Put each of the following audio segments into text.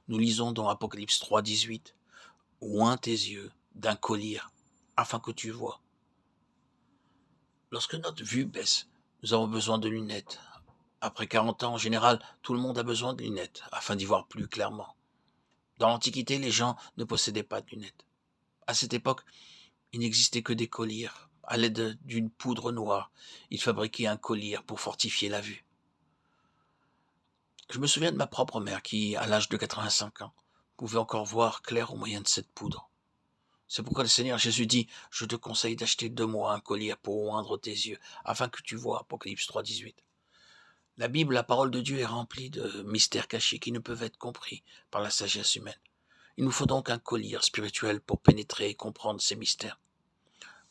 Nous lisons dans Apocalypse 3, 18, « Oins tes yeux d'un collier, afin que tu vois ». Lorsque notre vue baisse, nous avons besoin de lunettes. Après 40 ans, en général, tout le monde a besoin de lunettes, afin d'y voir plus clairement. Dans l'Antiquité, les gens ne possédaient pas de lunettes. À cette époque, il n'existait que des colliers. À l'aide d'une poudre noire, ils fabriquaient un collier pour fortifier la vue. Je me souviens de ma propre mère qui, à l'âge de 85 ans, pouvait encore voir clair au moyen de cette poudre. C'est pourquoi le Seigneur Jésus dit, « Je te conseille d'acheter de moi un collier pour oindre tes yeux, afin que tu vois. » Apocalypse 3, 18. La Bible, la parole de Dieu, est remplie de mystères cachés qui ne peuvent être compris par la sagesse humaine. Il nous faut donc un collier spirituel pour pénétrer et comprendre ces mystères.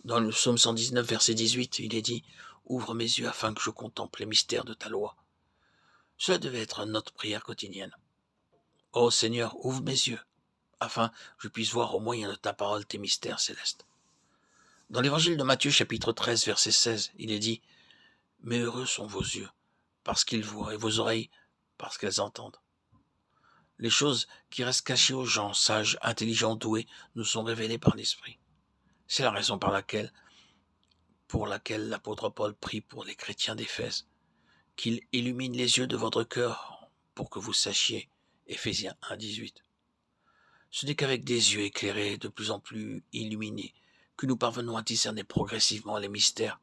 Dans le psaume 119, verset 18, il est dit, « Ouvre mes yeux afin que je contemple les mystères de ta loi. » Cela devait être notre prière quotidienne. Ô Seigneur, ouvre mes yeux, afin que je puisse voir au moyen de ta parole tes mystères célestes. Dans l'évangile de Matthieu, chapitre 13, verset 16, il est dit, « Mais heureux sont vos yeux, parce qu'ils voient, et vos oreilles, parce qu'elles entendent. » Les choses qui restent cachées aux gens sages, intelligents, doués, nous sont révélées par l'Esprit. C'est la raison pour laquelle l'apôtre Paul prie pour les chrétiens d'Éphèse, qu'il illumine les yeux de votre cœur pour que vous sachiez. Éphésiens 1, 18. Ce n'est qu'avec des yeux éclairés, de plus en plus illuminés, que nous parvenons à discerner progressivement les mystères,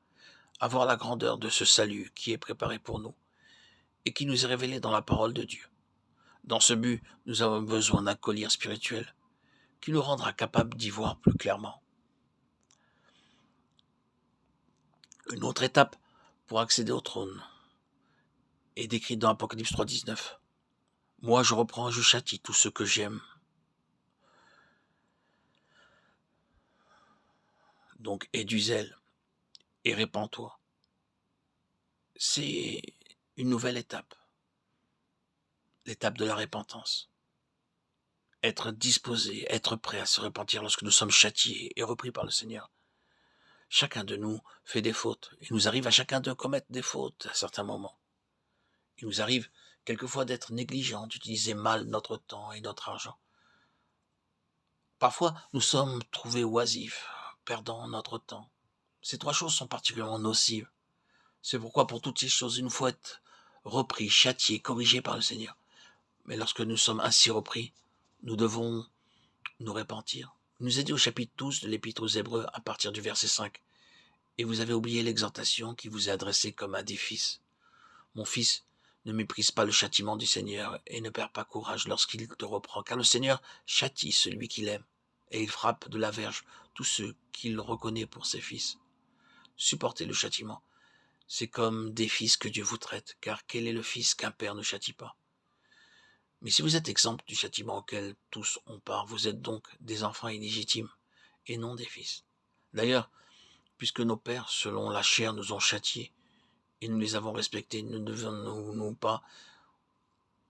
à voir la grandeur de ce salut qui est préparé pour nous et qui nous est révélé dans la parole de Dieu. Dans ce but, nous avons besoin d'un collier spirituel qui nous rendra capables d'y voir plus clairement. Une autre étape pour accéder au trône est décrite dans Apocalypse 3, 19. « Moi, je reprends et je châtie tous ceux que j'aime. » Donc, aie du zèle et répands-toi. C'est une nouvelle étape, l'étape de la repentance. Être disposé, être prêt à se repentir lorsque nous sommes châtiés et repris par le Seigneur. Chacun de nous fait des fautes. Il nous arrive à chacun de commettre des fautes à certains moments. Il nous arrive quelquefois d'être négligents, d'utiliser mal notre temps et notre argent. Parfois, nous sommes trouvés oisifs, perdant notre temps. Ces trois choses sont particulièrement nocives. C'est pourquoi pour toutes ces choses, il nous faut être repris, châtiés, corrigés par le Seigneur. Mais lorsque nous sommes ainsi repris, nous devons nous repentir. Il nous est dit au chapitre 12 de l'Épître aux Hébreux, à partir du verset 5, « Et vous avez oublié l'exhortation qui vous est adressée comme à des fils. Mon fils, ne méprise pas le châtiment du Seigneur et ne perds pas courage lorsqu'il te reprend, car le Seigneur châtie celui qu'il aime, et il frappe de la verge tous ceux qu'il reconnaît pour ses fils. Supportez le châtiment. C'est comme des fils que Dieu vous traite, car quel est le fils qu'un père ne châtie pas? Mais si vous êtes exempt du châtiment auquel tous ont part, vous êtes donc des enfants illégitimes, et non des fils. D'ailleurs, puisque nos pères, selon la chair, nous ont châtiés, et nous les avons respectés, ne devons-nous pas,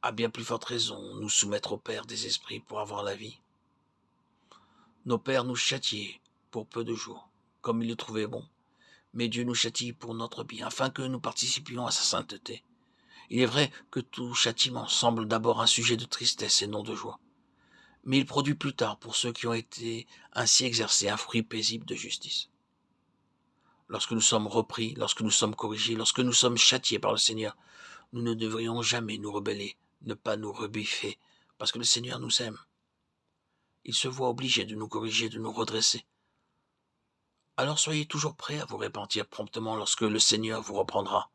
à bien plus forte raison, nous soumettre au Père des esprits pour avoir la vie? Nos pères nous châtiaient pour peu de jours, comme ils le trouvaient bon, mais Dieu nous châtie pour notre bien, afin que nous participions à sa sainteté. Il est vrai que tout châtiment semble d'abord un sujet de tristesse et non de joie, mais il produit plus tard, pour ceux qui ont été ainsi exercés, un fruit paisible de justice. Lorsque nous sommes repris, lorsque nous sommes corrigés, lorsque nous sommes châtiés par le Seigneur, nous ne devrions jamais nous rebeller, ne pas nous rebiffer, parce que le Seigneur nous aime. Il se voit obligé de nous corriger, de nous redresser. Alors soyez toujours prêts à vous repentir promptement lorsque le Seigneur vous reprendra.